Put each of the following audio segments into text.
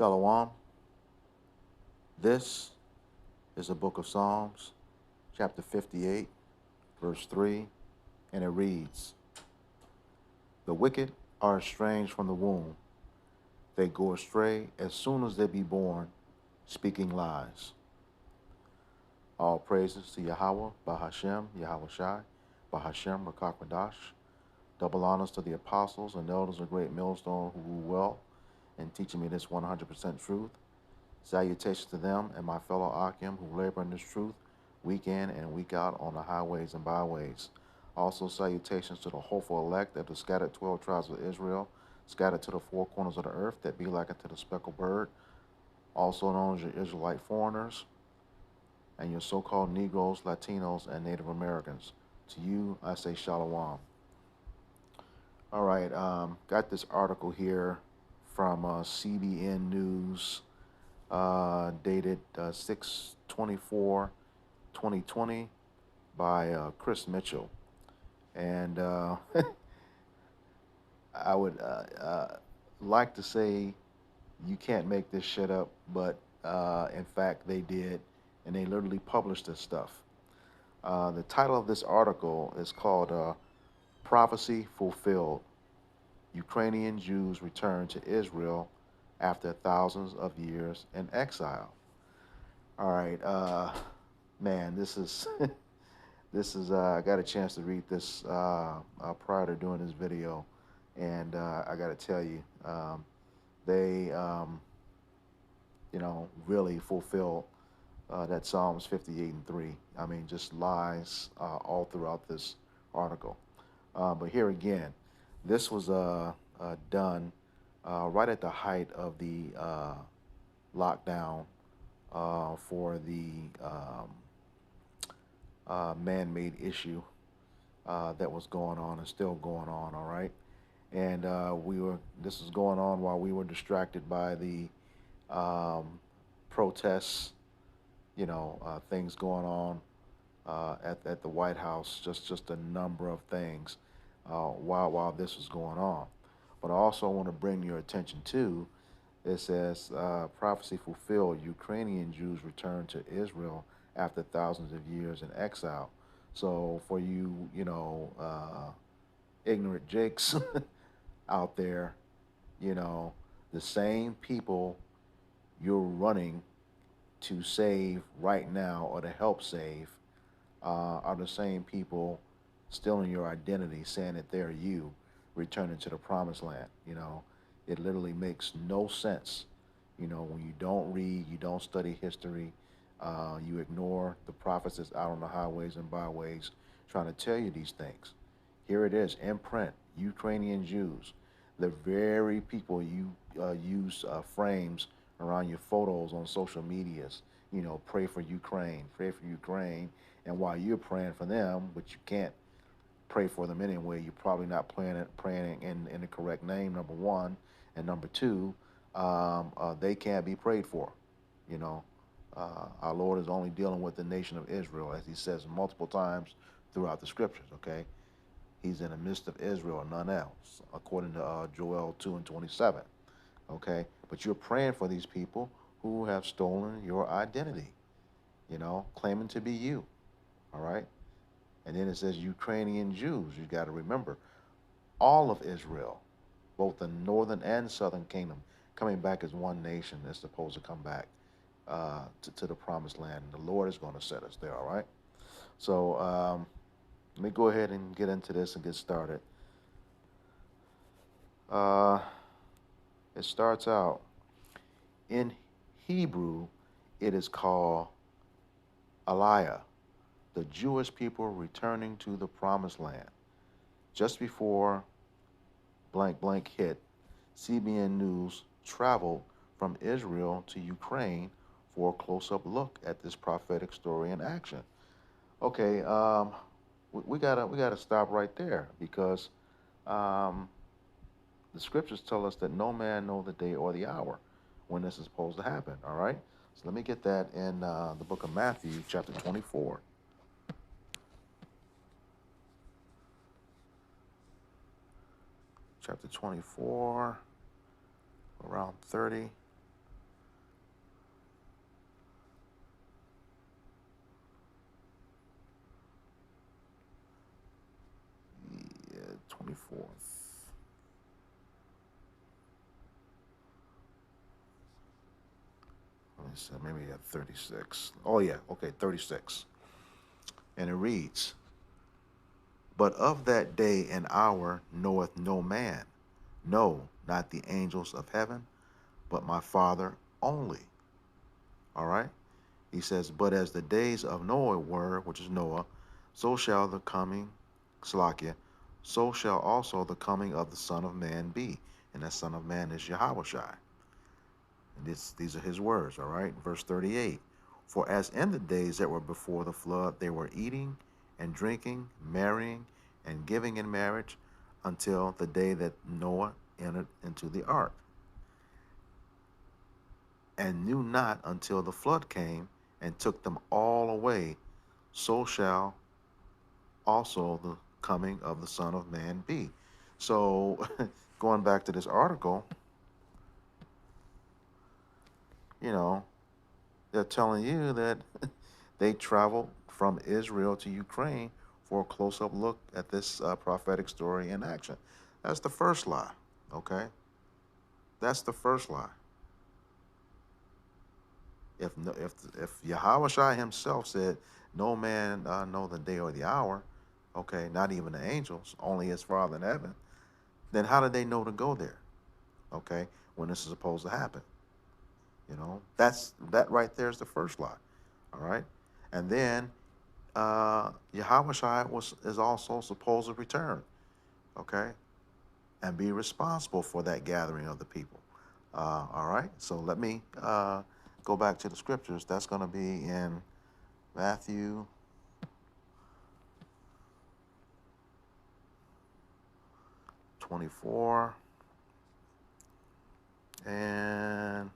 Shalom. This is the book of Psalms, chapter 58, verse 3, and it reads, "The wicked are estranged from the womb. They go astray as soon as they be born, speaking lies." All praises to Yahweh, Bahashem, Yahweh Shai, Bahashem, Rakakwadash. Double honors to the apostles and elders of Great Millstone who rule well in teaching me this 100% truth. Salutations to them and my fellow Akim who labor in this truth week in and week out on the highways and byways. Also salutations to the hopeful elect of the scattered 12 tribes of Israel, scattered to the four corners of the earth that be like unto the speckled bird, also known as your Israelite foreigners, and your so-called Negroes, Latinos, and Native Americans. To you, I say Shalom. All right, got this article here from CBN News, dated 6/24/2020 by Chris Mitchell. And I would like to say you can't make this shit up, but in fact they did, and they literally published this stuff. The title of this article is called Prophecy Fulfilled. Ukrainian Jews return to Israel after thousands of years in exile. All right, man, this is this is. I got a chance to read this prior to doing this video, and I got to tell you, they, really fulfill that Psalms 58:3. I mean, just lies all throughout this article. But here again, this was done right at the height of the lockdown for the man-made issue that was going on and still going on. All right, and this was going on while we were distracted by the protests. Things going on at the White House. Just a number of things while this was going on. But I also want to bring your attention to, it says, prophecy fulfilled, Ukrainian Jews return to Israel after thousands of years in exile. So for you, ignorant jakes out there, you know, the same people you're running to save right now or to help save are the same people stealing your identity, saying that they're you, returning to the promised land. It literally makes no sense. When you don't read, you don't study history, you ignore the prophets that's out on the highways and byways trying to tell you these things. Here it is in print: Ukrainian Jews, the very people you use frames around your photos on social medias. Pray for Ukraine, pray for Ukraine. And while you're praying for them, but you can't pray for them anyway, you're probably not praying in the correct name, number one. And number two, they can't be prayed for. You know, our Lord is only dealing with the nation of Israel, as he says multiple times throughout the scriptures, okay? He's in the midst of Israel, none else, according to Joel 2:27, okay? But you're praying for these people who have stolen your identity, claiming to be you, all right? And then it says Ukrainian Jews. You got to remember, all of Israel, both the northern and southern kingdom, coming back as one nation is supposed to come back to the promised land. And the Lord is going to set us there, all right? So let me go ahead and get into this and get started. It starts out, in Hebrew, it is called Aliyah, the Jewish people returning to the promised land. Just before blank blank hit, CBN News traveled from Israel to Ukraine for a close-up look at this prophetic story in action. Okay, we gotta stop right there, because the scriptures tell us that no man know the day or the hour when this is supposed to happen. All right, so let me get that in the book of Matthew, chapter 24. Chapter 24, around 30. So maybe at 36. Oh, yeah, okay, 36. And it reads, but of that day and hour knoweth no man, no, not the angels of heaven, but my Father only. All right? He says, but as the days of Noah were, which is Noah, so shall the coming, Salakia, so shall also the coming of the Son of Man be. And that Son of Man is Yahushua. And these are his words, all right? Verse 38. For as in the days that were before the flood, they were eating and drinking, marrying, and giving in marriage until the day that Noah entered into the ark, and knew not until the flood came and took them all away, so shall also the coming of the Son of Man be. So, going back to this article, you know, they're telling you that they traveled from Israel to Ukraine for a close up look at this prophetic story in action. That's the first lie, okay? That's the first lie. If Yahweh Shai himself said, no man know the day or the hour, okay, not even the angels, only his Father in heaven, then how did they know to go there, okay, when this is supposed to happen? That right there is the first lie, all right? And then Yahweh Shai is also supposed to return, okay, and be responsible for that gathering of the people. All right, so let me go back to the scriptures. That's going to be in Matthew 24, and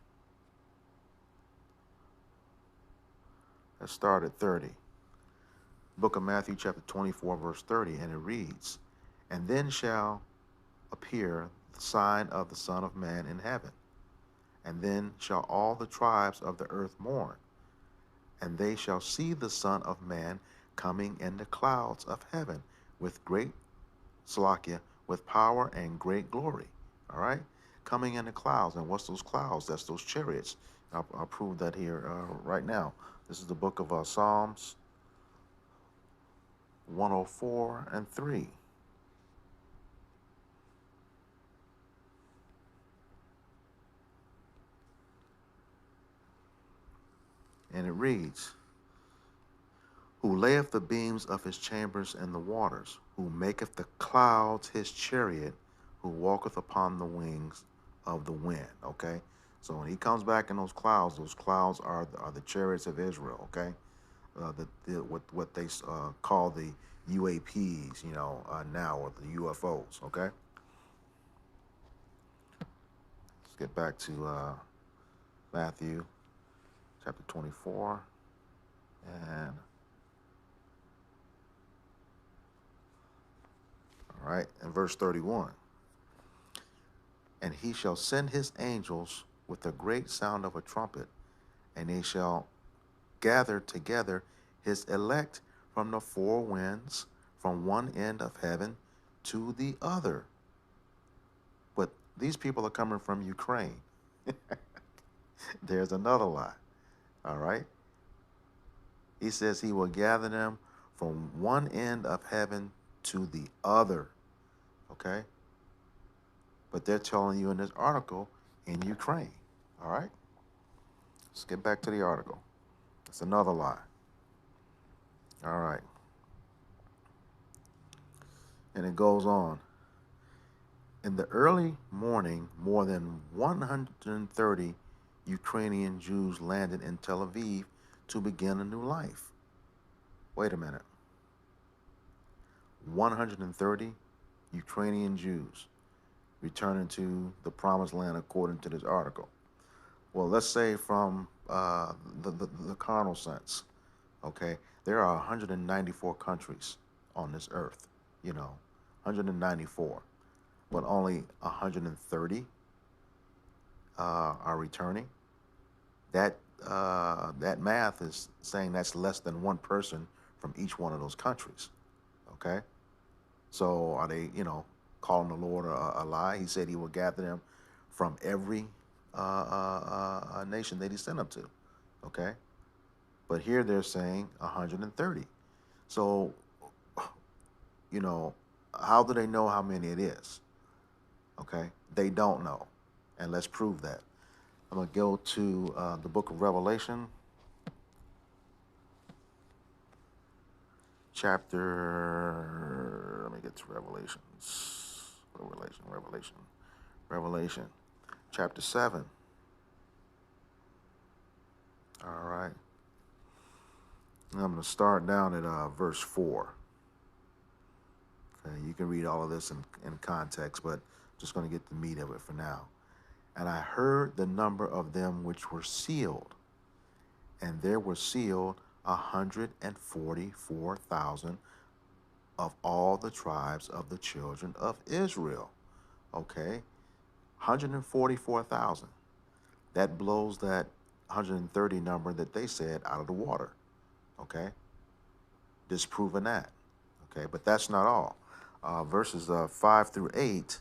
let's start at 30. Book of Matthew, chapter 24, verse 30, and it reads, and then shall appear the sign of the Son of Man in heaven, and then shall all the tribes of the earth mourn, and they shall see the Son of Man coming in the clouds of heaven with great Salakia, with power and great glory. All right? Coming in the clouds. And what's those clouds? That's those chariots. I'll prove that here right now. This is the book of Psalms 104 and 3. And it reads, who layeth the beams of his chambers in the waters, who maketh the clouds his chariot, who walketh upon the wings of the wind. Okay? So when he comes back in those clouds are the chariots of Israel. Okay? What they call the UAPs, now, or the UFOs. Okay? Let's get back to Matthew chapter 24 and all right, in verse 31. And he shall send his angels with a great sound of a trumpet, and they shall gather together his elect from the four winds, from one end of heaven to the other. But these people are coming from Ukraine. There's another lie. All right? He says he will gather them from one end of heaven to the other. Okay? But they're telling you in this article in Ukraine. All right? Let's get back to the article. It's another lie. All right. And it goes on. In the early morning, more than 130 Ukrainian Jews landed in Tel Aviv to begin a new life. Wait a minute. 130 Ukrainian Jews returning to the promised land according to this article. Well, let's say from the carnal sense, okay, there are 194 countries on this earth, 194, but only 130 are returning. That math is saying that's less than one person from each one of those countries, okay? So are they, calling the Lord a lie? He said he will gather them from every nation that he sent them to. Okay? But here they're saying 130. So, you know, how do they know how many it is? Okay? They don't know. And let's prove that. I'm going to go to the book of Revelation, chapter. Let me get to Revelation, chapter 7. All right. And I'm going to start down at verse 4. Okay, you can read all of this in context, but I'm just going to get the meat of it for now. And I heard the number of them which were sealed, and there were sealed 144,000 of all the tribes of the children of Israel. Okay, 144,000. That blows that 130 number that they said out of the water. Okay, disproving that. Okay, but that's not all. Verses 5 through 8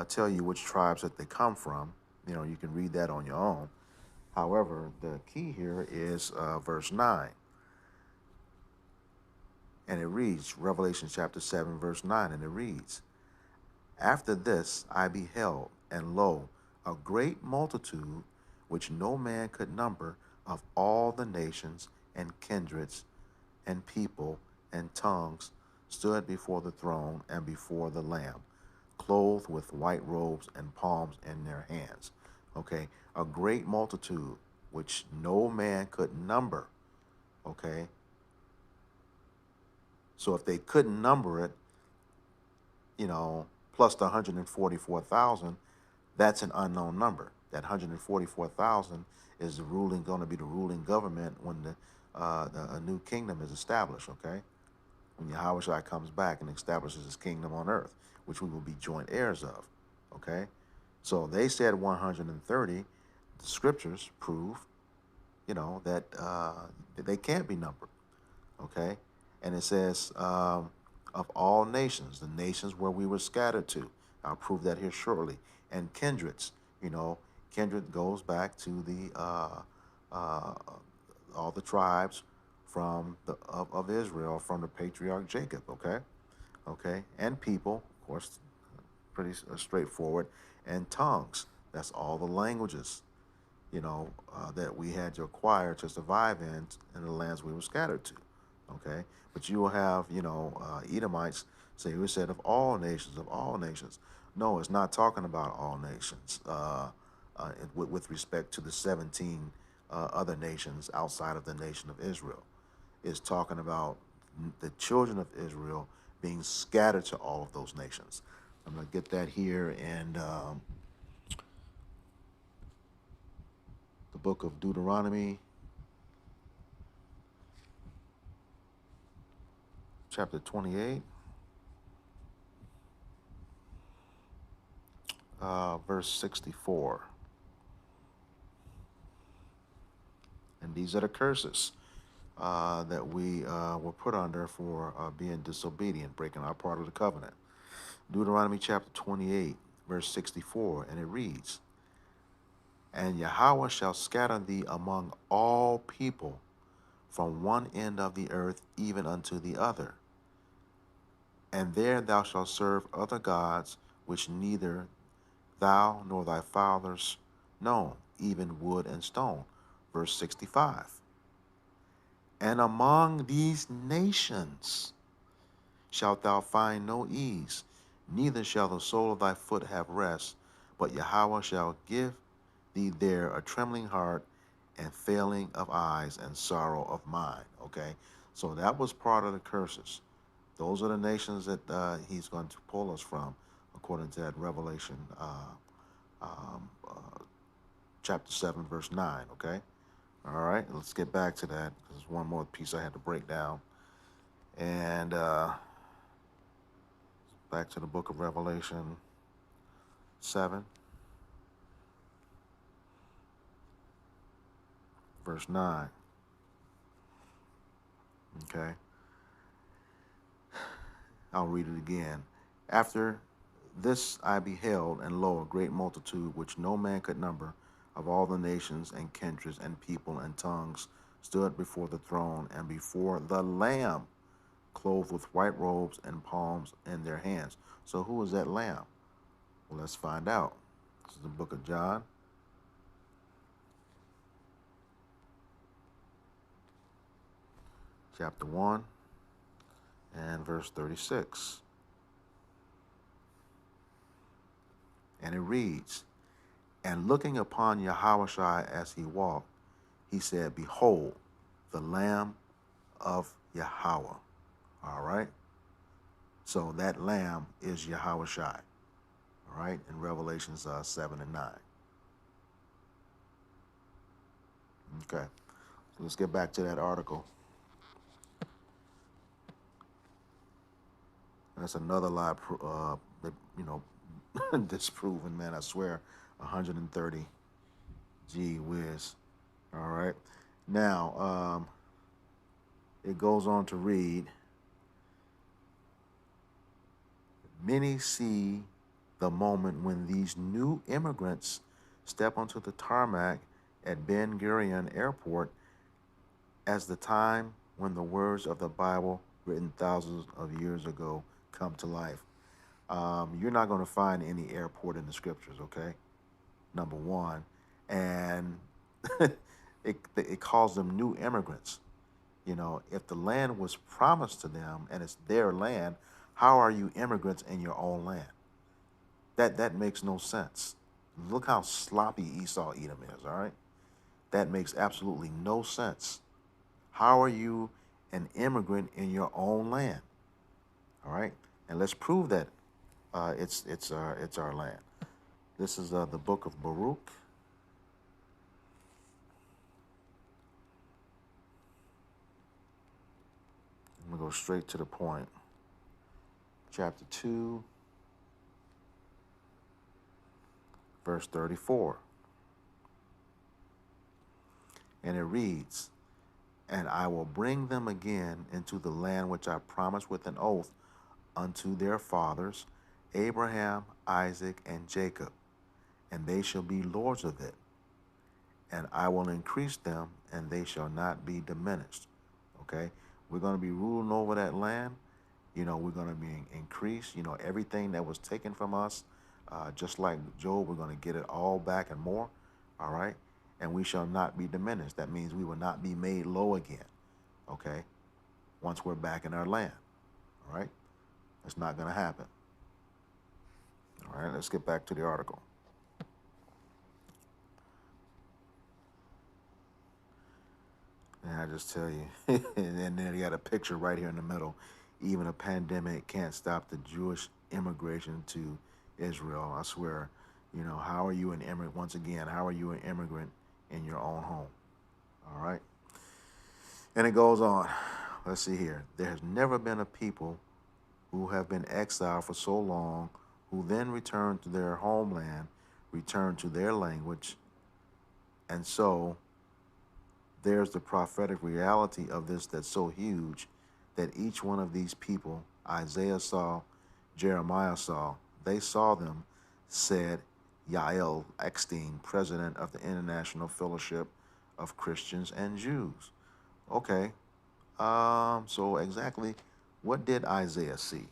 tell you which tribes that they come from. You know, you can read that on your own. However, the key here is verse 9. And it reads, Revelation chapter 7, verse 9, and it reads, After this I beheld, and lo, a great multitude, which no man could number, of all the nations and kindreds and people and tongues, stood before the throne and before the Lamb, clothed with white robes and palms in their hands. Okay, a great multitude, which no man could number. Okay, so if they couldn't number it, plus the 144,000, that's an unknown number. That 144,000 is going to be the ruling government when a new kingdom is established. Okay, when Yahweh comes back and establishes his kingdom on earth, which we will be joint heirs of. Okay, so they said 130. The scriptures prove, that they can't be numbered. Okay, and it says of all nations, the nations where we were scattered to. I'll prove that here shortly. And kindreds, kindred goes back to the all the tribes of Israel from the patriarch Jacob. Okay, and people, of course, pretty straightforward, and tongues. That's all the languages, that we had to acquire to survive in the lands we were scattered to. Okay, but you will have, Edomites say, "We said of all nations, of all nations." No, it's not talking about all nations. With respect to the 17 other nations outside of the nation of Israel, it's talking about the children of Israel being scattered to all of those nations. I'm going to get that here in the book of Deuteronomy, chapter 28, verse 64. And these are the curses that we were put under for being disobedient, breaking our part of the covenant. Deuteronomy chapter 28, verse 64, and it reads, And Yahweh shall scatter thee among all people, from one end of the earth even unto the other. And there thou shalt serve other gods, which neither thou nor thy fathers know, even wood and stone. Verse 65. And among these nations shalt thou find no ease, neither shall the sole of thy foot have rest, but Yahweh shall give thee there a trembling heart and failing of eyes and sorrow of mind. Okay, so that was part of the curses. Those are the nations that he's going to pull us from, according to that Revelation um, uh, chapter 7, verse 9. Okay, all right, let's get back to that. There's one more piece I had to break down. And back to the book of Revelation 7, verse 9. Okay, I'll read it again. After this I beheld, and lo, a great multitude, which no man could number, of all the nations and kindreds and people and tongues stood before the throne and before the Lamb, clothed with white robes and palms in their hands. So who is that Lamb? Well, let's find out. This is the book of John, chapter 1, and verse 36. And it reads, And looking upon Yahushua as he walked, he said, Behold, the Lamb of Yahweh. All right? So that Lamb is Yahushua. All right? In Revelations 7 and 9. Okay. So let's get back to that article. That's another lie, disproven, man. I swear, 130. Gee whiz. All right. Now, it goes on to read, Many see the moment when these new immigrants step onto the tarmac at Ben Gurion Airport as the time when the words of the Bible written thousands of years ago come to life. You're not going to find any airport in the scriptures, okay? Number one. And it calls them new immigrants. You know, if the land was promised to them and it's their land, how are you immigrants in your own land? That makes no sense. Look how sloppy Esau Edom is, all right? That makes absolutely no sense. How are you an immigrant in your own land? All right? And let's prove that it's our land. This is the book of Baruch. I'm going to go straight to the point. Chapter 2, verse 34. And it reads, And I will bring them again into the land which I promised with an oath unto their fathers, Abraham, Isaac, and Jacob, and they shall be lords of it. And I will increase them, and they shall not be diminished. Okay? We're going to be ruling over that land. You know, we're going to be increased. You know, everything that was taken from us, just like Job, we're going to get it all back and more. All right? And we shall not be diminished. That means we will not be made low again. Okay? Once we're back in our land. All right? It's not going to happen. All right, let's get back to the article. And I just tell you, and then you got a picture right here in the middle. Even a pandemic can't stop the Jewish immigration to Israel. I swear, you know, how are you an immigrant? Once again, how are you an immigrant in your own home? All right. And it goes on. Let's see here. There has never been a people who have been exiled for so long, who then return to their homeland, return to their language. And so there's the prophetic reality of this that's so huge that each one of these people, Isaiah saw, Jeremiah saw, they saw them, said Yael Eckstein, president of the International Fellowship of Christians and Jews. Okay, so exactly what did Isaiah see?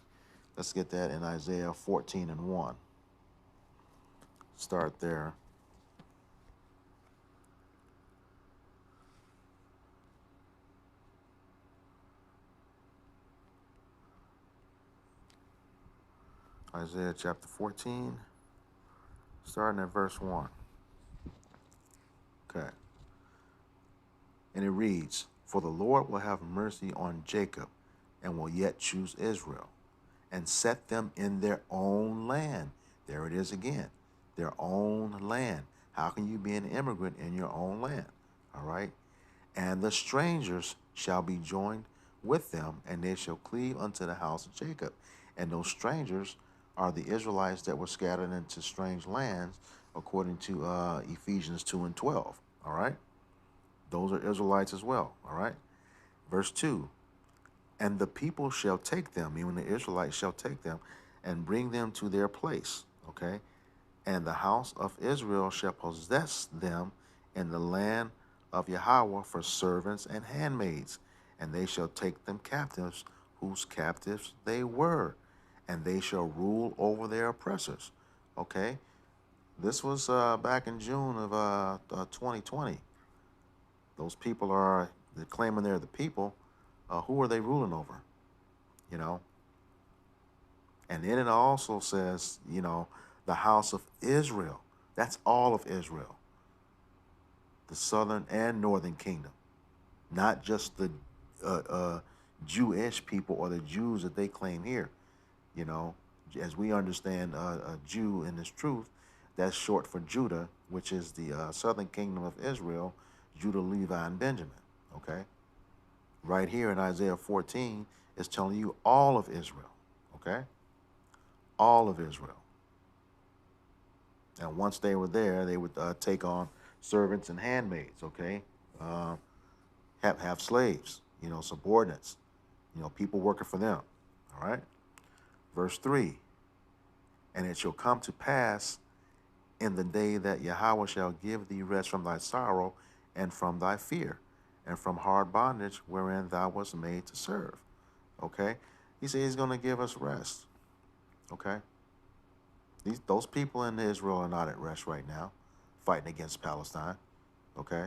Let's get that in Isaiah 14 and 1. Start there. Isaiah chapter 14, starting at verse 1. Okay. And it reads, For the Lord will have mercy on Jacob and will yet choose Israel and set them in their own land. There it is again, their own land. How can you be an immigrant in your own land? All right. And the strangers shall be joined with them, and they shall cleave unto the house of Jacob. And those strangers are the Israelites that were scattered into strange lands, according to Ephesians 2 and 12. All right. Those are Israelites as well. All right. Verse 2. And the people shall take them, meaning the Israelites shall take them, and bring them to their place. Okay. And the house of Israel shall possess them in the land of Yahweh for servants and handmaids, and they shall take them captives, whose captives they were, and they shall rule over their oppressors. Okay, this was back in June of 2020. Those people are they're claiming they're the people. Who are they ruling over? You know, and then it also says, the house of Israel. That's all of Israel, the southern and northern kingdom, not just the uh, uh, Jewish people or the Jews that they claim here. You know, as we understand a Jew in this truth, that's short for Judah, which is the southern kingdom of Israel, Judah, Levi, and Benjamin. Okay, right here in Isaiah 14 is telling you all of Israel. Okay, all of Israel. And once they were there, they would take on servants and handmaids. Okay, uh, have slaves. Subordinates. People working for them. All right. Verse 3. And it shall come to pass in the day that Yahweh shall give thee rest from thy sorrow and from thy fear and from hard bondage wherein thou wast made to serve. Okay? He said he's going to give us rest. Okay? Those people in Israel are not at rest right now, fighting against Palestine. Okay?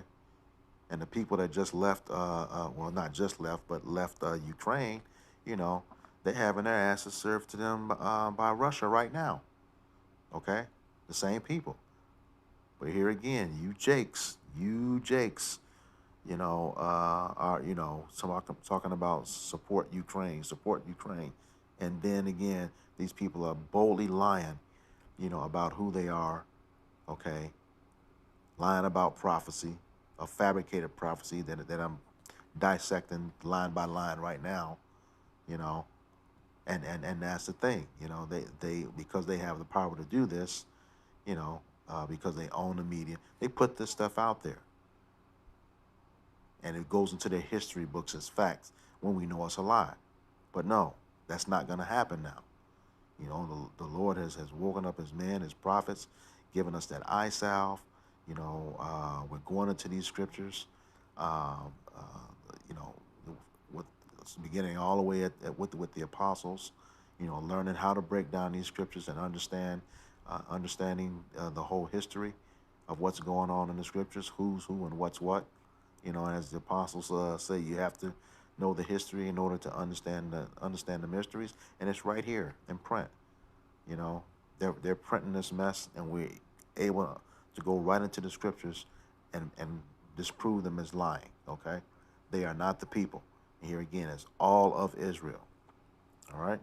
And the people that just left, well, not just left, but left Ukraine, you know, they're having their asses served to them by Russia right now. Okay? The same people. But here again, you Jakes, are, talking about support Ukraine. And then again, these people are boldly lying, about who they are, okay? Lying about prophecy, a fabricated prophecy that I'm dissecting line by line right now, you know. And that's the thing, they because they have the power to do this, because they own the media, they put this stuff out there. And it goes into their history books as facts when we know it's a lie. But no, that's not going to happen now. The Lord has woken up his men, his prophets, given us that eye salve. We're going into these scriptures, you know, with beginning all the way with the apostles, learning how to break down these scriptures and understanding the whole history of what's going on in the scriptures, who's who and what's what. As the apostles say, you have to know the history in order to understand the mysteries, and it's right here in print. You know, they're printing this mess, and we're able to go right into the scriptures and disprove them as lying. Okay, they are not the people. And here again, it's all of Israel. All right.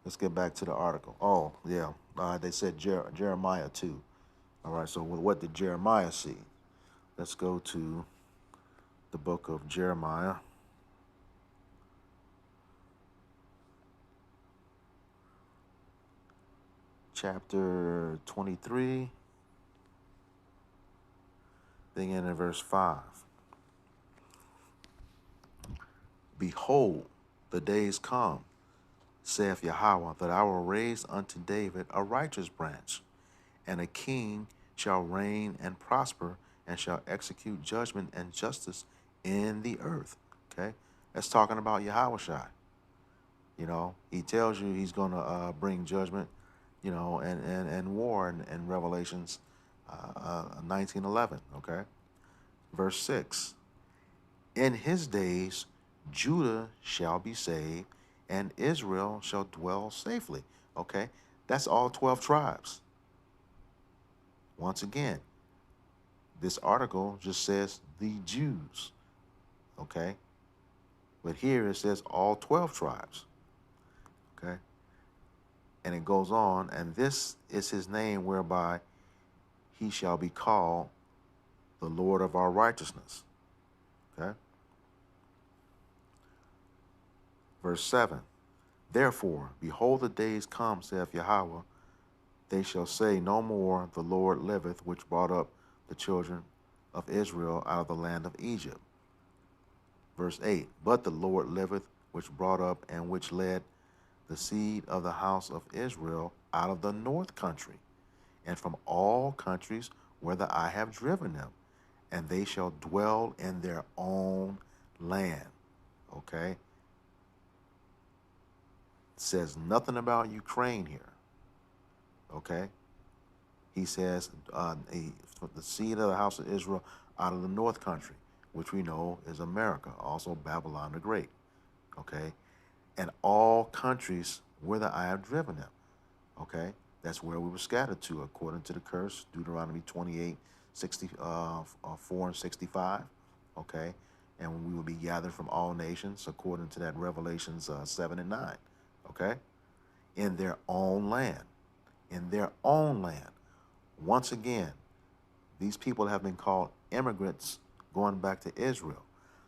Let's get back to the article. Oh yeah, they said Jeremiah too. All right. So what did Jeremiah see? Let's go to the book of Jeremiah. Chapter 23, beginning in verse 5. Behold, the days come, saith Yahweh, that I will raise unto David a righteous branch, and a king shall reign and prosper, and shall execute judgment and justice in the earth. Okay? That's talking about Yahushua. He tells you he's going to bring judgment, and war in Revelations 19:11. Okay? Verse 6. In his days, Judah shall be saved, and Israel shall dwell safely. Okay? That's all 12 tribes. Once again, this article just says the Jews. Okay? But here it says all 12 tribes. Okay? And it goes on, and this is his name whereby he shall be called the Lord of our righteousness. Okay? Verse 7. Therefore, behold, the days come, saith Yahweh, they shall say no more, the Lord liveth, which brought up the children of Israel out of the land of Egypt. Verse 8. But the Lord liveth, which brought up and which led the seed of the house of Israel out of the north country, and from all countries whither I have driven them, and they shall dwell in their own land. Okay? It says nothing about Ukraine here. Okay? He says the seed of the house of Israel out of the north country, which we know is America, also Babylon the Great. Okay? And all countries whither I have driven them. Okay? That's where we were scattered to, according to the curse, Deuteronomy 28, 4 and 65. Okay? And we will be gathered from all nations, according to that Revelations 7 and 9. Okay? In their own land. In their own land. Once again, these people have been called immigrants going back to Israel.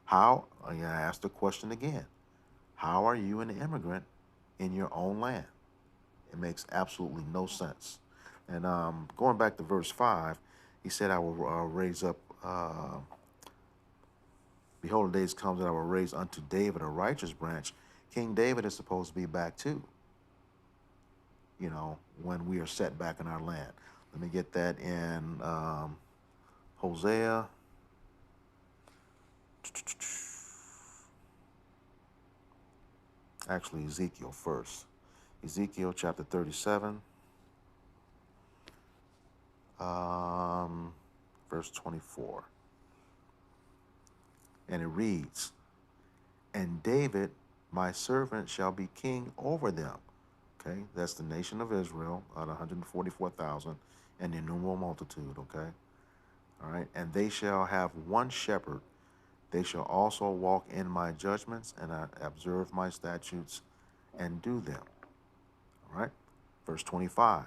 How? I ask the question again. How are you an immigrant in your own land? It makes absolutely no sense. And going back to verse 5, he said, I will raise up, behold, the days comes that I will raise unto David a righteous branch. King David is supposed to be back too, when we are set back in our land. Let me get that in Hosea. Actually, Ezekiel first. Ezekiel chapter 37, verse 24. And it reads, and David, my servant, shall be king over them. Okay, that's the nation of Israel, out of 144,000, and the innumerable multitude, okay? All right, and they shall have one shepherd. They shall also walk in my judgments and observe my statutes and do them. All right, verse 25.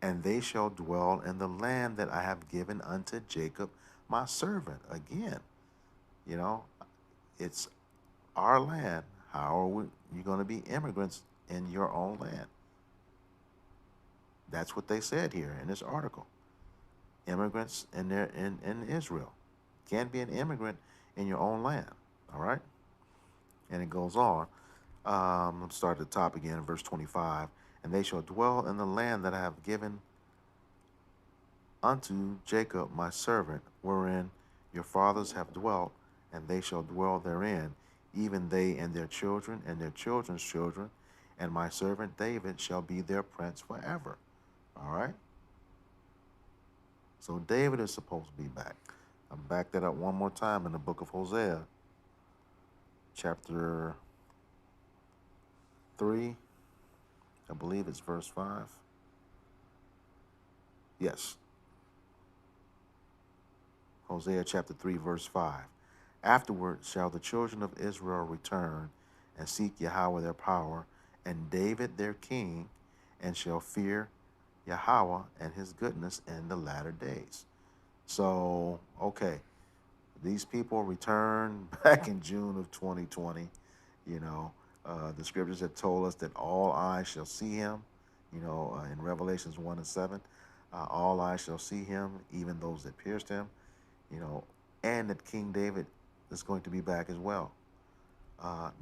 And they shall dwell in the land that I have given unto Jacob, my servant. Again, it's our land. How are you going to be immigrants in your own land? That's what they said here in this article. Immigrants in Israel. Can't be an immigrant in your own land. All right? And it goes on. Let's start at the top again, verse 25. And they shall dwell in the land that I have given unto Jacob my servant, wherein your fathers have dwelt, and they shall dwell therein, even they and their children and their children's children, and my servant David shall be their prince forever. All right? So David is supposed to be back. I'll back that up one more time in the book of Hosea, chapter 3. I believe it's verse 5. Yes. Hosea chapter 3, verse 5. Afterward shall the children of Israel return and seek Yahweh their power, and David their king, and shall fear Yahweh and his goodness in the latter days. So, okay, these people returned back in June of 2020. The scriptures have told us that all eyes shall see him, in Revelations 1 and 7. All eyes shall see him, even those that pierced him, and that King David is going to be back as well.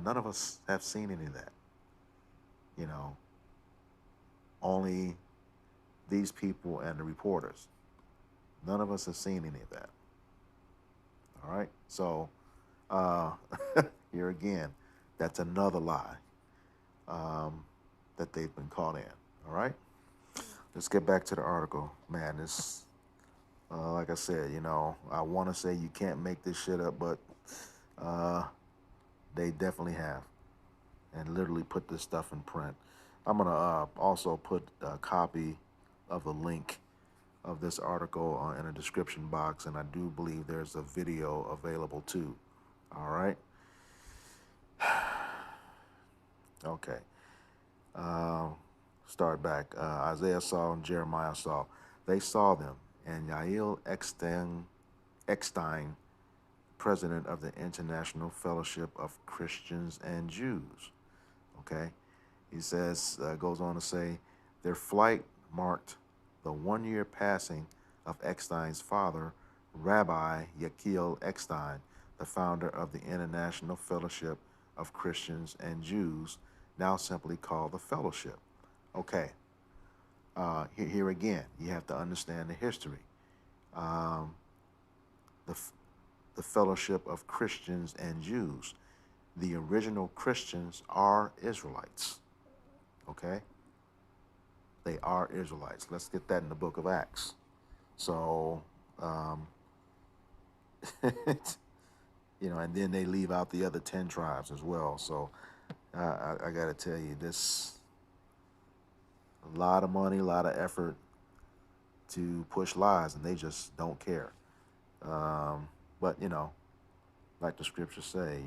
None of us have seen any of that. Only these people and the reporters. None of us have seen any of that. All right? So, here again, that's another lie that they've been caught in. All right? Let's get back to the article. Man, this, like I said, I want to say you can't make this shit up, but they definitely have, and literally put this stuff in print. I'm going to also put a copy of the link of this article in a description box, and I do believe there's a video available too. All right? Okay. Start back. Isaiah saw and Jeremiah saw. They saw them, and Yael Eckstein, president of the International Fellowship of Christians and Jews. Okay? He says, goes on to say, their flight marked the 1-year passing of Eckstein's father, Rabbi Yael Eckstein, the founder of the International Fellowship of Christians and Jews, now simply called the Fellowship. Okay, Here again, you have to understand the history. Um, the, the fellowship of Christians and Jews. The original Christians are Israelites. Okay? They are Israelites. Let's get that in the book of Acts. So, um, and then they leave out the other 10 tribes as well. So, I got to tell you, this a lot of money, a lot of effort to push lies, and they just don't care. Um, but, like the scriptures say,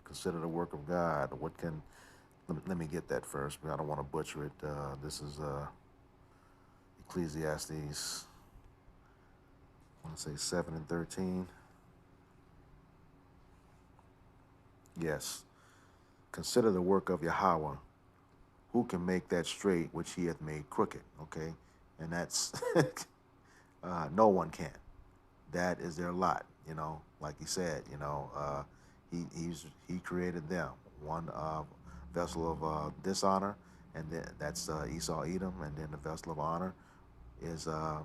consider the work of God. What can, let me get that first, but I don't want to butcher it. This is Ecclesiastes, I want to say 7 and 13. Yes. Consider the work of Yahweh. Who can make that straight which he hath made crooked? Okay. And that's, no one can. That is their lot, like he said, he created them. One vessel of dishonor, and then that's Esau Edom, and then the vessel of honor is the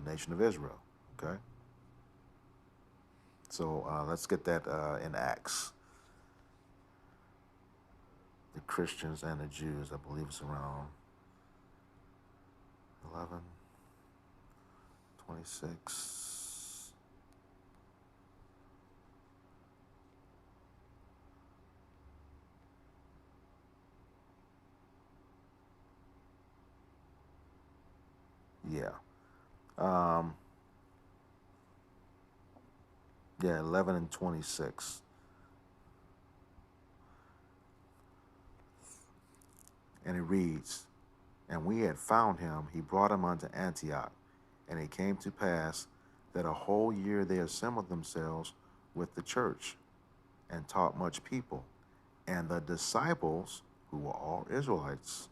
nation of Israel. Okay. So let's get that in Acts. The Christians and the Jews. I believe it's around 11:26. Yeah. Um, yeah, 11 and 26. And it reads, And we had found him, he brought him unto Antioch. And it came to pass that a whole year they assembled themselves with the church and taught much people. And the disciples, who were all Israelites,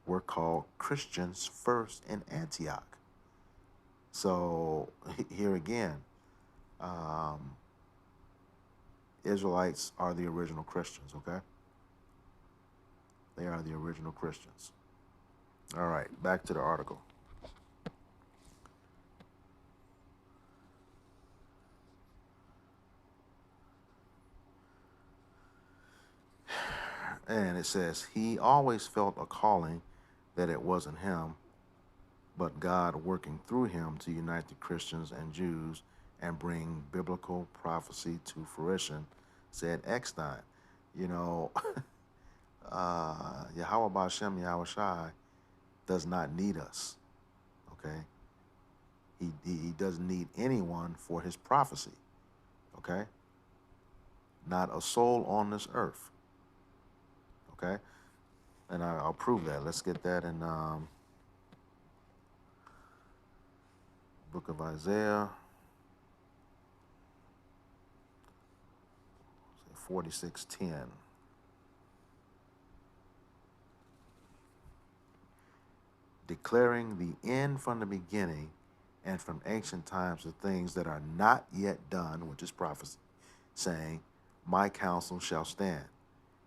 were called Christians first in Antioch. So here again, um, Israelites are the original Christians, okay? They are the original Christians. All right, back to the article. And it says, he always felt a calling that it wasn't him, but God working through him to unite the Christians and Jews and bring biblical prophecy to fruition, said Eckstein. You know, Yahweh Bashem Yahweh Shai does not need us. Okay, he doesn't need anyone for his prophecy. Okay, not a soul on this earth. Okay, and I'll prove that. Let's get that in book of Isaiah, 46:10. Declaring the end from the beginning and from ancient times the things that are not yet done, which is prophecy, saying, My counsel shall stand,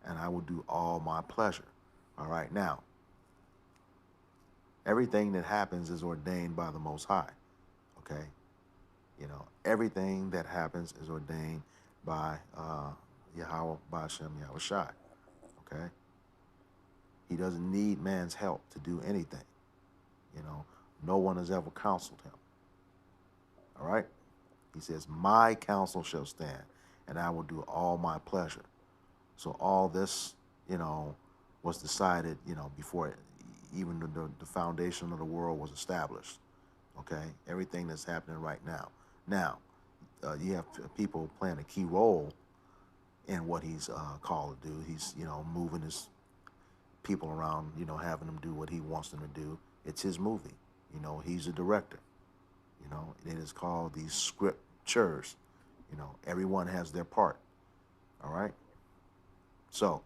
and I will do all my pleasure. All right, now, everything that happens is ordained by the Most High. Okay? Everything that happens is ordained by Yahweh Bashem Yahweh Shai. Okay? He doesn't need man's help to do anything. No one has ever counseled him. All right? He says, My counsel shall stand, and I will do all my pleasure. So all this, was decided, before even the foundation of the world was established. Okay? Everything that's happening right now. Now, you have people playing a key role in what he's called to do. He's, moving his people around, having them do what he wants them to do. It's his movie. He's a director. It is called these scriptures. Everyone has their part. All right. So,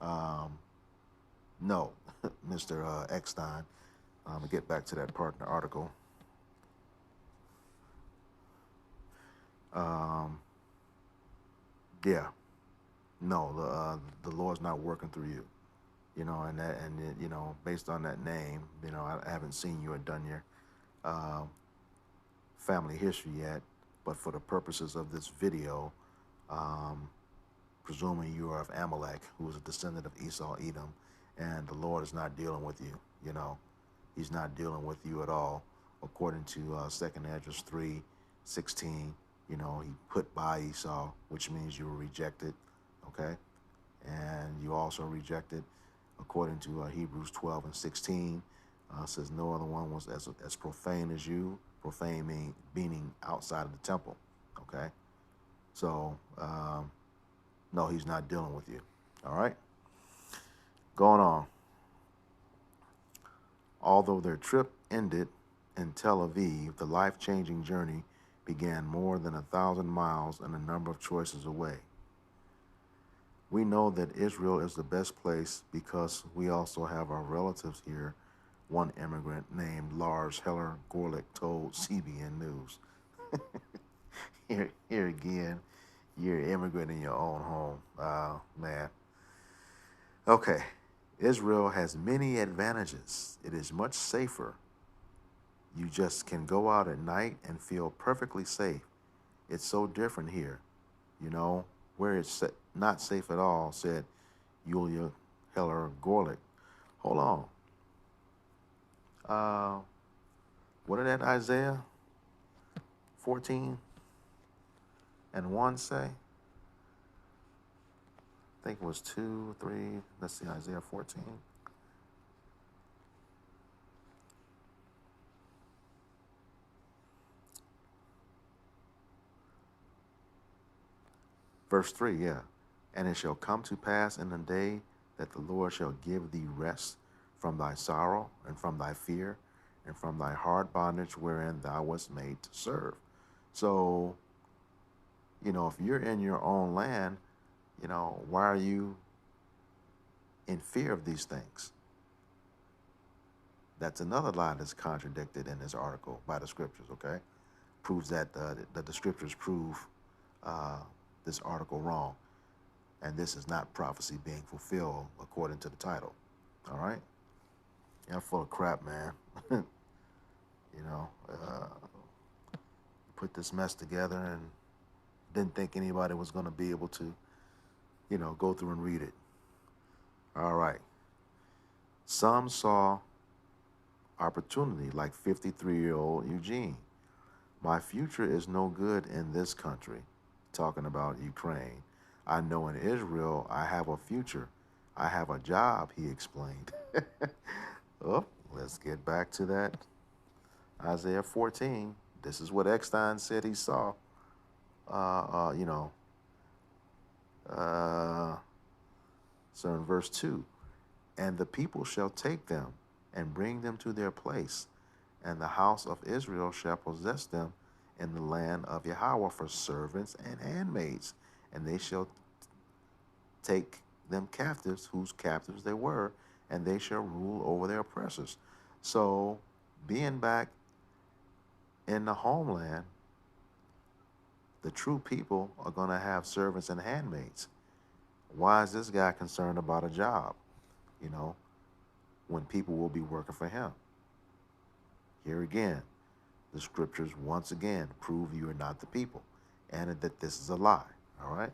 um, no, Mr. Eckstein. I'm gonna get back to that part in the article. Um, yeah, no, the Lord's not working through you. based on that name, I haven't seen you or done your uh, family history yet, but for the purposes of this video, um, presuming you are of Amalek, who is a descendant of Esau, Edom, and the Lord is not dealing with you. He's not dealing with you at all, according to 2nd Esdras 3:16. He put by Esau, which means you were rejected. Okay, and you also rejected, according to Hebrews 12:16. Says no other one was as profane as you. Profane meaning outside of the temple. Okay, so no, he's not dealing with you. All right, going on. Although their trip ended in Tel Aviv, the life-changing journey began more than 1,000 miles and a number of choices away. We know that Israel is the best place because we also have our relatives here. One immigrant named Lars Heller Gorlick told CBN News. Here again, you're an immigrant in your own home. Man. Okay. Israel has many advantages. It is much safer. You just can go out at night and feel perfectly safe. It's so different here. Where it's not safe at all, said Yulia Heller Gorlick. Hold on. What did that Isaiah 14:1 say? I think it was 2, 3. Let's see, Isaiah 14. Verse 3, yeah. And it shall come to pass in the day that the Lord shall give thee rest from thy sorrow and from thy fear and from thy hard bondage wherein thou wast made to serve. So, if you're in your own land, why are you in fear of these things? That's another lie that's contradicted in this article by the scriptures, okay? Proves that the scriptures prove uh, this article wrong. And this is not prophecy being fulfilled according to the title. All right? Yeah, full of crap, man. Put this mess together and didn't think anybody was going to be able to, go through and read it. All right. Some saw opportunity, like 53-year-old Eugene. My future is no good in this country, talking about Ukraine. I know in Israel I have a future. I have a job, he explained. Oh, let's get back to that Isaiah 14. This is what Eckstein said he saw. So in verse 2, and the people shall take them and bring them to their place, and the house of Israel shall possess them in the land of Yahweh for servants and handmaids, and they shall take them captives, whose captives they were, and they shall rule over their oppressors. So, being back in the homeland, the true people are going to have servants and handmaids. Why is this guy concerned about a job, when people will be working for him? Here again, the scriptures once again prove you are not the people and that this is a lie. All right,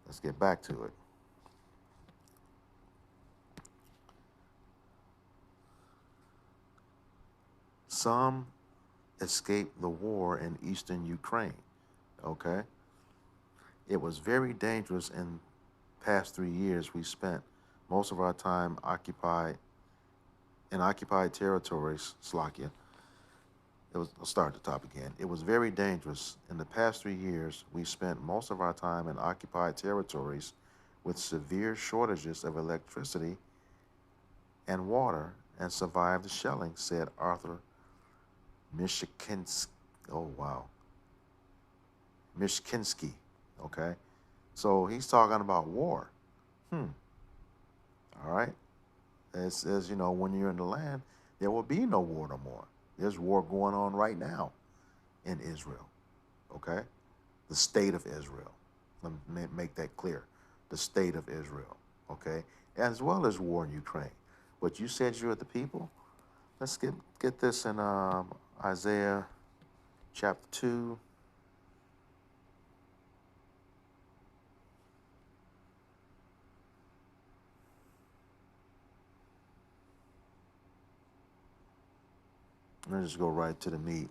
let's get back to it. Some escaped the war in eastern Ukraine. Okay, it was very dangerous in past 3 years. We spent most of our time occupied territories. Slovakia. I'll start at the top again. It was very dangerous. In the past 3 years, we spent most of our time in occupied territories with severe shortages of electricity and water and survived the shelling, said Arthur Mishkinsky. Oh, wow. Mishkinsky. Okay. So he's talking about war. All right. It says, when you're in the land, there will be no war no more. There's war going on right now in Israel. Okay? The state of Israel. Let me make that clear. The state of Israel. Okay? as well as war in Ukraine. But you said you're the people. Let's get this in Isaiah chapter 2. Let's just go right to the meat.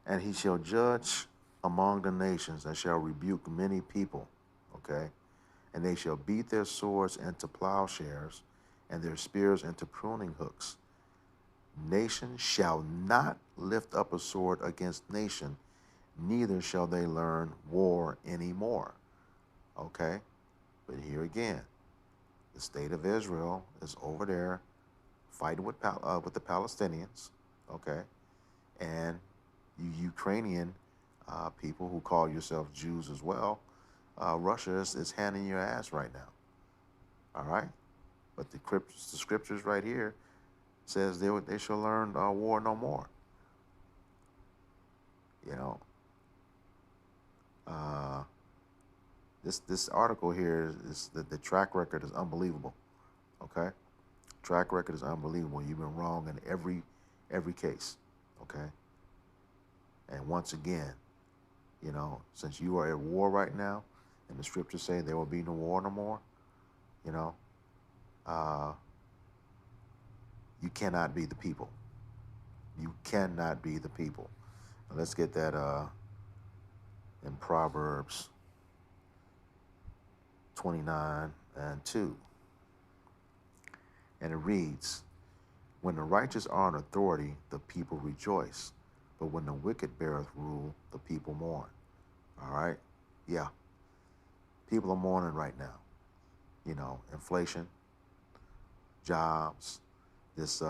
And he shall judge among the nations and shall rebuke many people. Okay? And they shall beat their swords into plowshares and their spears into pruning hooks. Nation shall not lift up a sword against nation, neither shall they learn war anymore. Okay? But here again, the state of Israel is over there fighting with the Palestinians. Okay? And you Ukrainian people who call yourselves Jews as well, Russia is handing your ass right now. All right? But the scriptures right here says they shall learn war no more. You know, this article here is the track record is unbelievable. Okay, track record is unbelievable. You've been wrong in every case. Okay, and once again, you know, since you are at war right now, and the scriptures say there will be no war no more, you know, you cannot be the people. You cannot be the people. Now let's get that in Proverbs 29:2. And it reads, when the righteous are in authority, the people rejoice. But when the wicked beareth rule, the people mourn. All right? Yeah. People are mourning right now. You know, inflation, jobs, this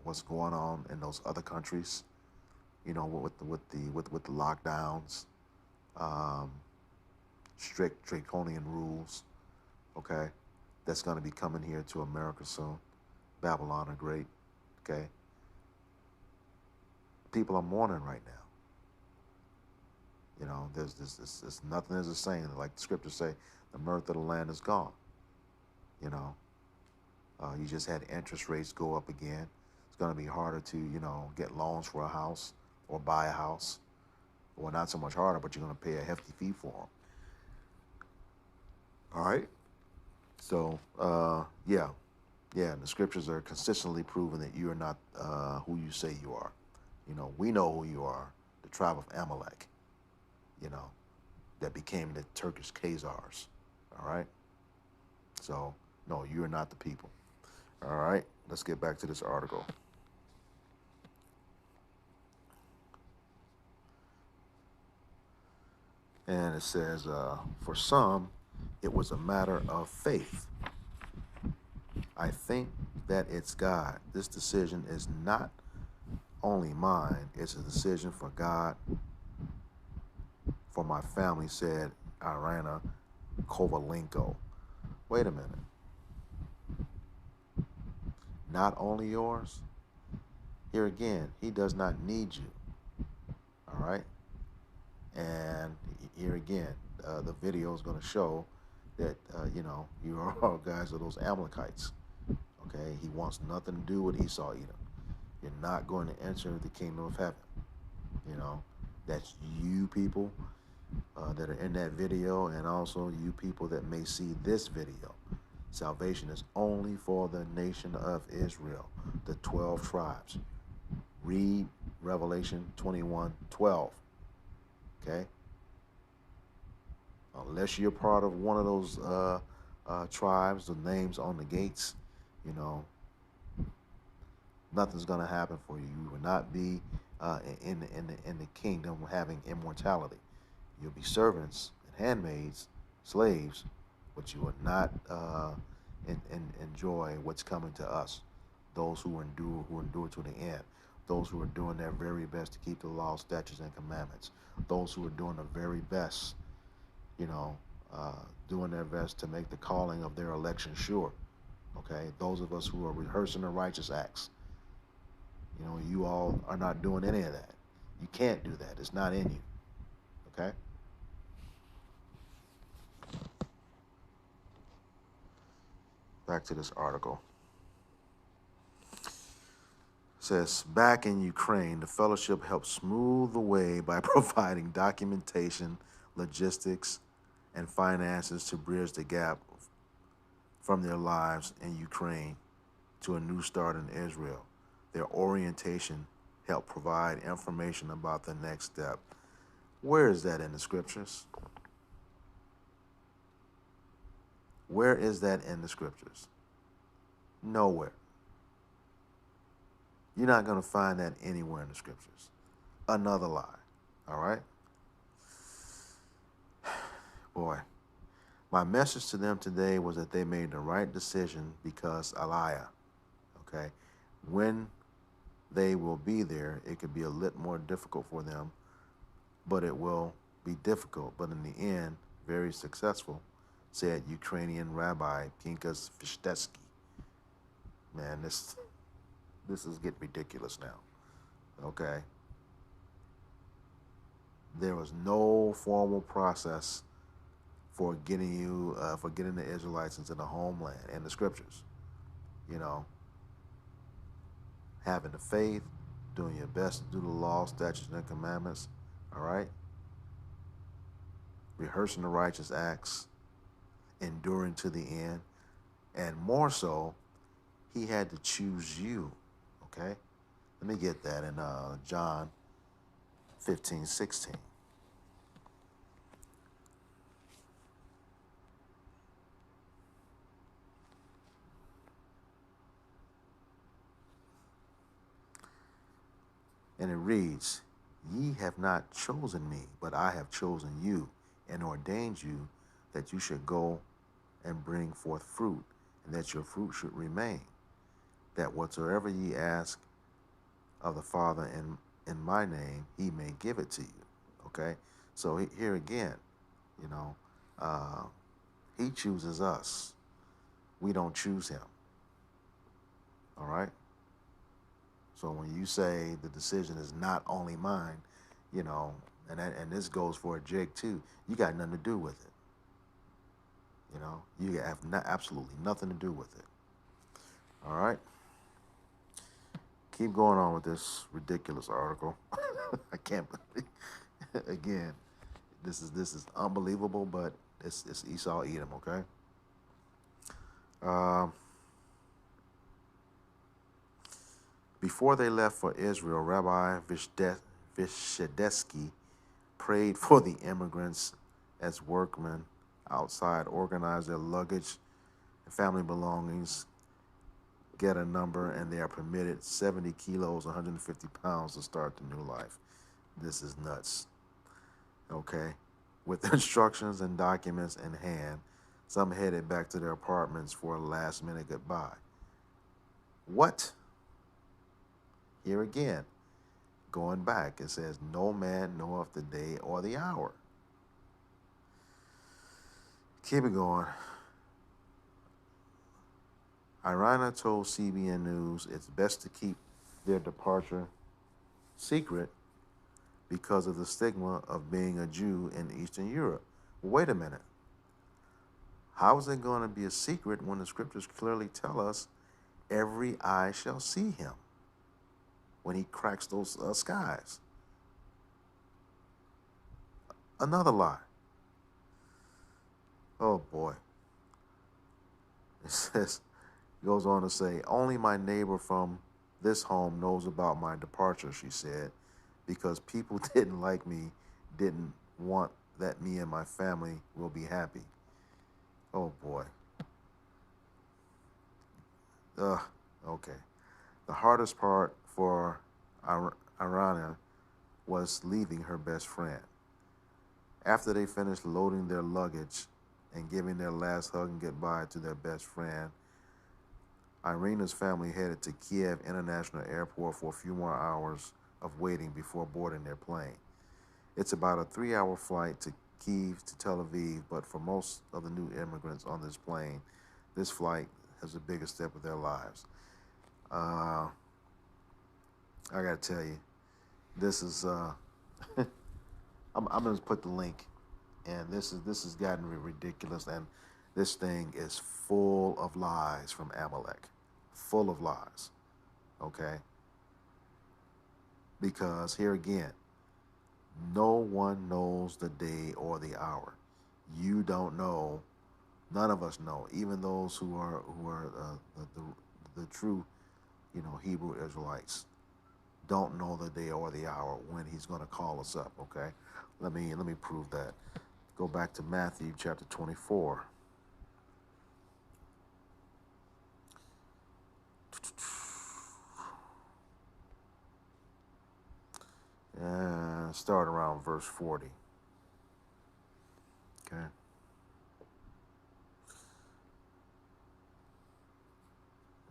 what's going on in those other countries, you know, with the lockdowns, strict draconian rules, okay, that's going to be coming here to America soon. Babylon the Great, okay. People are mourning right now. You know, there's nothing as a saying, like the scriptures say, the mirth of the land is gone. You know, you just had interest rates go up again. It's going to be harder to, you know, get loans for a house or buy a house. Well, not so much harder, but you're going to pay a hefty fee for them. All right. So, yeah. The scriptures are consistently proving that you are not who you say you are. You know, we know who you are, the tribe of Amalek, you know, that became the Turkish Khazars. All right. So, no, you are not the people. All right. Let's get back to this article. And it says, for some, it was a matter of faith. I think that it's God. This decision is not only mine, it's a decision for God, for my family, said Irina Kovalenko. Wait a minute. Not only yours? Here again, he does not need you. All right? And here again, the video is going to show that, you know, you are all guys are those Amalekites. Okay? He wants nothing to do with Esau, Edom. You're not going to enter the kingdom of heaven. You know, that's you people that are in that video, and also you people that may see this video. Salvation is only for the nation of Israel, the 12 tribes. Read Revelation 21:12. Okay? Unless you're part of one of those tribes, the names on the gates, you know, nothing's going to happen for you. You will not be in the kingdom having immortality. You'll be servants and handmaids, slaves, but you will not enjoy what's coming to us. Those who endure to the end. Those who are doing their very best to keep the law, statutes, and commandments. Those who are doing the very best, you know, doing their best to make the calling of their election sure. Okay, those of us who are rehearsing the righteous acts. You know, you all are not doing any of that. You can't do that. It's not in you. Okay? Back to this article. It says, back in Ukraine, the fellowship helped smooth the way by providing documentation, logistics, and finances to bridge the gap from their lives in Ukraine to a new start in Israel. Their orientation helped provide information about the next step. Where is that in the scriptures? Where is that in the scriptures? Nowhere. You're not going to find that anywhere in the scriptures. Another lie. All right? Boy, my message to them today was that they made the right decision because Aliyah, okay? When they will be there, it could be a little more difficult for them, but it will be difficult. But in the end, very successful, said Ukrainian Rabbi Pinkas Fishtetsky. Man, this is getting ridiculous now. Okay. There was no formal process for getting the Israelites into the homeland and the scriptures. You know, having the faith, doing your best to do the law, statutes, and commandments. All right. Rehearsing the righteous acts, enduring to the end, and more so, he had to choose you. Okay. Let me get that in John 15:16. And it reads, ye have not chosen me, but I have chosen you and ordained you that you should go and bring forth fruit, and that your fruit should remain, that whatsoever ye ask of the Father in my name, he may give it to you. Okay? So here again, you know, uh, he chooses us. We don't choose him. All right? So when you say the decision is not only mine, you know, and this goes for a Jake too, you got nothing to do with it. You know, you have absolutely nothing to do with it. All right? Keep going on with this ridiculous article. I can't believe, again, this is unbelievable, but it's Esau Edom, okay? Um, Before they left for Israel, Rabbi Vishedesky prayed for the immigrants as workmen outside organize their luggage and family belongings, get a number, and they are permitted 70 kilos, 150 pounds to start the new life. This is nuts. Okay? With instructions and documents in hand, some headed back to their apartments for a last minute goodbye. What? Here again, going back, it says, no man knoweth the day or the hour. Keep it going. Irina told CBN News it's best to keep their departure secret because of the stigma of being a Jew in Eastern Europe. Wait a minute. How is it going to be a secret when the scriptures clearly tell us every eye shall see him when he cracks those skies? Another lie. Oh boy. It says, goes on to say, only my neighbor from this home knows about my departure, she said, because people didn't like me, didn't want that me and my family will be happy. Oh boy. Okay. The hardest part for Irana was leaving her best friend. After they finished loading their luggage and giving their last hug and goodbye to their best friend, Irina's family headed to Kiev International Airport for a few more hours of waiting before boarding their plane. It's about a 3-hour flight to Kiev to Tel Aviv, but for most of the new immigrants on this plane, this flight is the biggest step of their lives. I gotta tell you, this is I'm gonna put the link, and this has gotten ridiculous, and This thing is full of lies from Amalek, full of lies. Okay, because here again, no one knows the day or the hour. You don't know. None of us know. Even those who are the true, Hebrew Israelites don't know the day or the hour when He's going to call us up. Okay, let me prove that. Go back to Matthew chapter 24. And start around verse 40. Okay.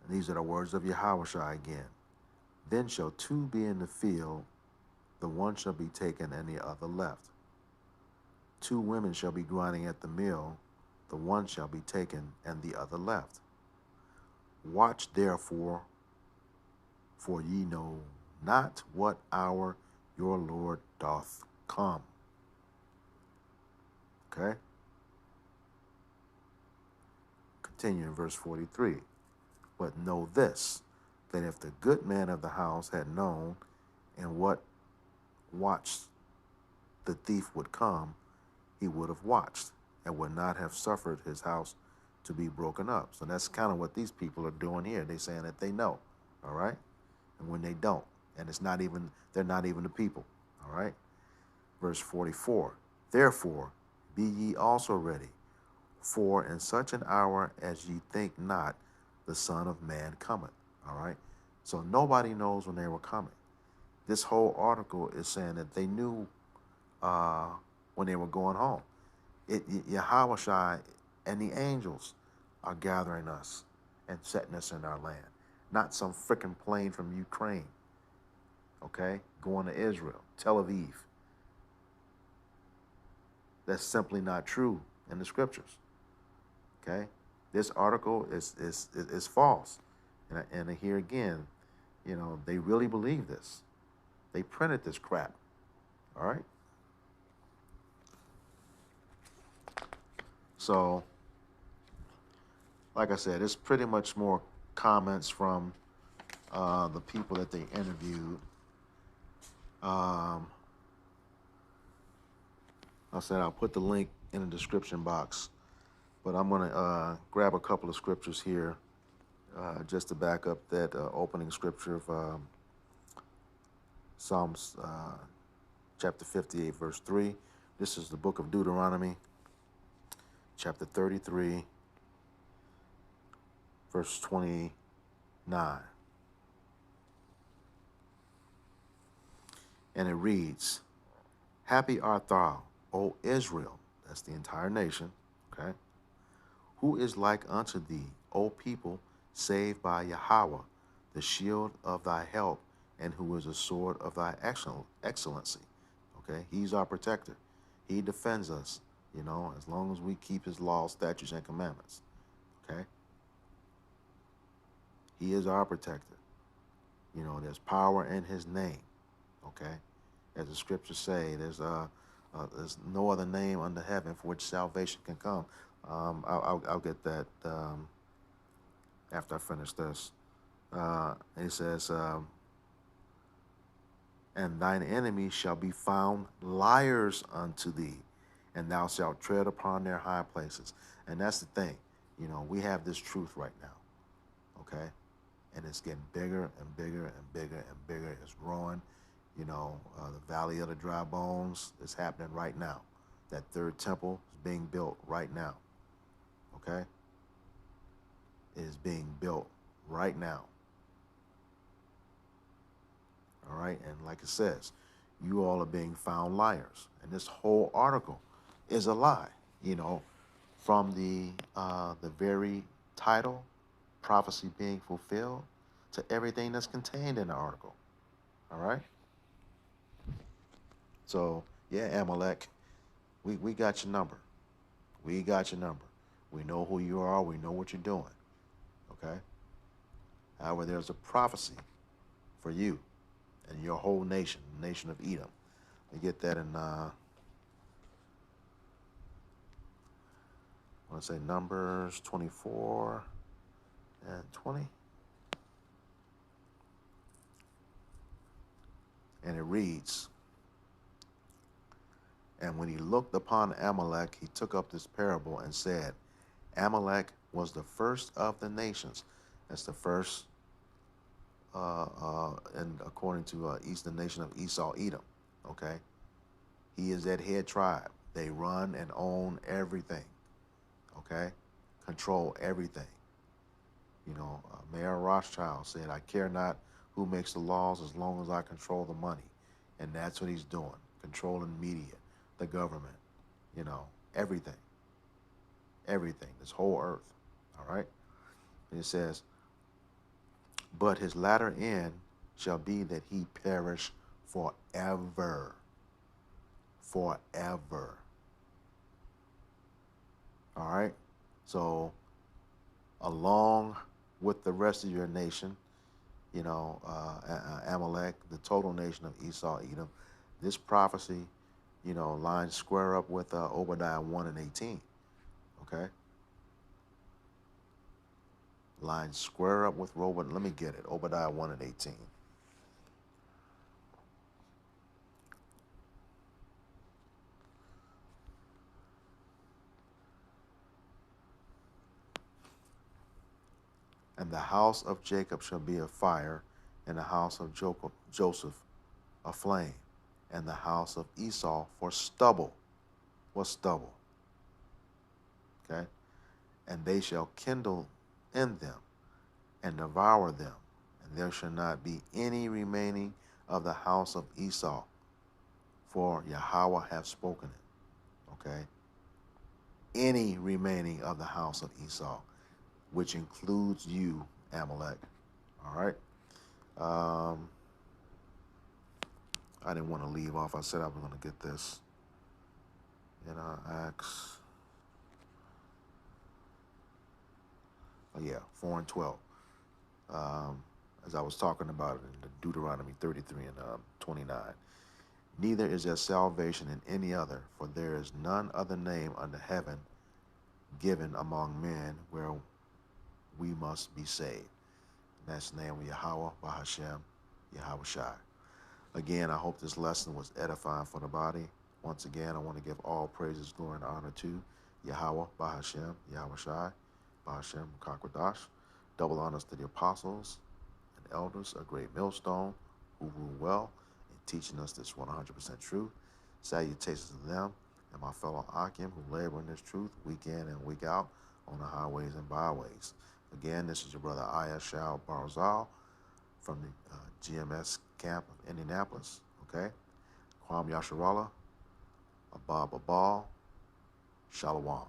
And these are the words of Yahushua again. Then shall two be in the field, the one shall be taken and the other left. Two women shall be grinding at the mill, the one shall be taken and the other left. Watch therefore, for ye know not what hour your Lord doth come. Okay? Continue in verse 43. But know this, that if the good man of the house had known in what watch the thief would come, he would have watched and would not have suffered his house to be broken up. So that's kind of what these people are doing here. They're saying that they know, all right? And when they don't, and they're not even the people, all right? Verse 44, therefore be ye also ready, for in such an hour as ye think not, the Son of Man cometh, all right? So nobody knows when they were coming. This whole article is saying that they knew when they were going home. Yahweh and the angels are gathering us and setting us in our land, not some freaking plane from Ukraine, okay, going to Israel, Tel Aviv. That's simply not true in the scriptures, okay? This article is false. And here again, they really believe this. They printed this crap, all right? So, like I said, it's pretty much more comments from the people that they interviewed. I said I'll put the link in the description box, but I'm going to grab a couple of scriptures here just to back up that opening scripture of Psalms chapter 58, verse 3. This is the book of Deuteronomy, chapter 33, verse 29. And it reads, Happy art thou, O Israel, that's the entire nation, okay? Who is like unto thee, O people, saved by Yahweh, the shield of thy help, and who is a sword of thy excellency, okay? He's our protector. He defends us, as long as we keep his laws, statutes, and commandments, okay? He is our protector. There's power in his name, okay? As the scriptures say, there's no other name under heaven for which salvation can come. I'll get that after I finish this. And he says, and thine enemies shall be found liars unto thee, and thou shalt tread upon their high places. And that's the thing. We have this truth right now, okay? And it's getting bigger and bigger and bigger and bigger. It's growing. The Valley of the Dry Bones is happening right now. That third temple is being built right now, okay? It is being built right now. All right, and like it says, you all are being found liars. And this whole article is a lie, from the very title, prophecy being fulfilled, to everything that's contained in the article. All right? So, yeah, Amalek, we got your number. We got your number. We know who you are. We know what you're doing. Okay? However, there's a prophecy for you and your whole nation, the nation of Edom. We get that in, I want to say Numbers 24 and 20. And it reads, "And when he looked upon Amalek, he took up this parable and said, Amalek was the first of the nations." That's the first, and according to Eastern nation of Esau, Edom. Okay, he is that head tribe. They run and own everything. Okay, control everything. Mayor Rothschild said, "I care not who makes the laws as long as I control the money," and that's what he's doing, controlling media, the government, everything, everything, this whole earth. All right, and it says, "But his latter end shall be that he perish forever." Forever. All right? So, along with the rest of your nation, Amalek, the total nation of Esau, Edom, this prophecy, lines square up with Obadiah 1 and 18. Okay? Lines square up with Robert. Let me get it. Obadiah 1 and 18. "And the house of Jacob shall be a fire, and the house of Joseph a flame, and the house of Esau for stubble." What's stubble? Okay? "And they shall kindle in them and devour them, and there shall not be any remaining of the house of Esau, for Yahweh hath spoken it." Okay? Any remaining of the house of Esau, which includes you, Amalek. All right? Um, I didn't want to leave off. I said I was going to get this in Acts. Oh, yeah, 4 and 12. As I was talking about it in Deuteronomy 33 and 29. "Neither is there salvation in any other, for there is none other name under heaven given among men where we must be saved." And that's the name of Yahweh, Bahashem, Yahweh Shai. Again, I hope this lesson was edifying for the body. Once again, I want to give all praises, glory, and honor to Yahweh, Bahashem, Yahweh Shai, Bahashem, Kakwadash. Double honors to the apostles and elders, a great millstone, who rule well in teaching us this 100% truth. Salutations to them and my fellow Akim who labor in this truth week in and week out on the highways and byways. Again, this is your brother Ayashal Barzal from the GMS camp of Indianapolis. Okay? Kwam Yasharallah, Abab Abal, Shalom.